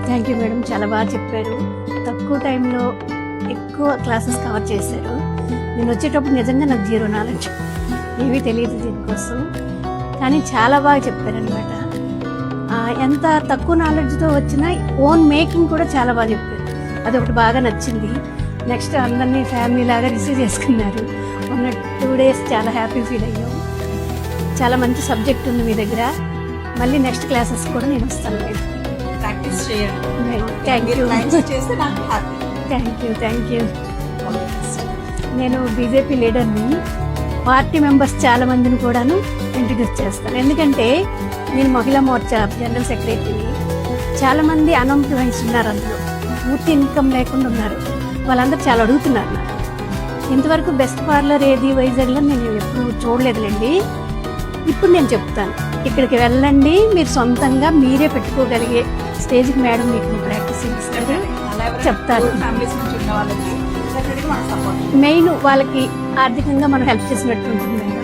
Thank you madam, చాలా బాగా చెప్పారు. తక్కువ టైంలో ఎక్కువ క్లాసెస్ కవర్ చేశారు. నేను వచ్చేటప్పుడు నిజంగా నాకు జీరో నాలెడ్జ్, ఏమీ తెలియదు దీనికోసం, కానీ చాలా బాగా చెప్పారనమాట. ఎంత తక్కువ నాలెడ్జ్తో వచ్చినా ఓన్ మేకింగ్ కూడా చాలా బాగా చెప్పారు. అదొకటి బాగా నచ్చింది. నెక్స్ట్ అందరినీ ఫ్యామిలీ లాగా రిసీవ్ చేసుకున్నారు. ఉన్న 2 days చాలా హ్యాపీ ఫీల్ అయ్యాం. చాలా మంచి సబ్జెక్ట్ ఉంది మీ దగ్గర. మళ్ళీ నెక్స్ట్ క్లాసెస్ కూడా నేను వస్తాను. ప్రాక్టీస్ చేయండి. థ్యాంక్ యూ చేస్తే నాకు హ్యాపీ. Thank you. నేను బీజేపీ లీడర్ని. పార్టీ మెంబర్స్ చాలా మందిని కూడాను ఇంట్రడ్యూస్ చేస్తాను. ఎందుకంటే నేను మహిళా మోర్చా జనరల్ సెక్రటరీని. చాలామంది అన్ఎంప్లాయ్స్ ఉన్నారు, అందులో పూర్తి ఇన్కమ్ లేకుండా ఉన్నారు. వాళ్ళందరూ చాలా అడుగుతున్నారు నాకు. ఇంతవరకు బెస్ట్ పార్లర్ ఏది వైజాగ్లో నేను ఎప్పుడు చూడలేదులేండి. ఇప్పుడు నేను చెప్తాను, ఇక్కడికి వెళ్ళండి, మీరు సొంతంగా మీరే పెట్టుకోగలిగే స్టేజ్కి మేడం మీకు ప్రాక్టీస్ ఇస్తారు, చెప్తారు. మెయిన్ వాళ్ళకి ఆర్థికంగా మనం హెల్ప్ చేసినట్టు ఉంటుంది మేడం.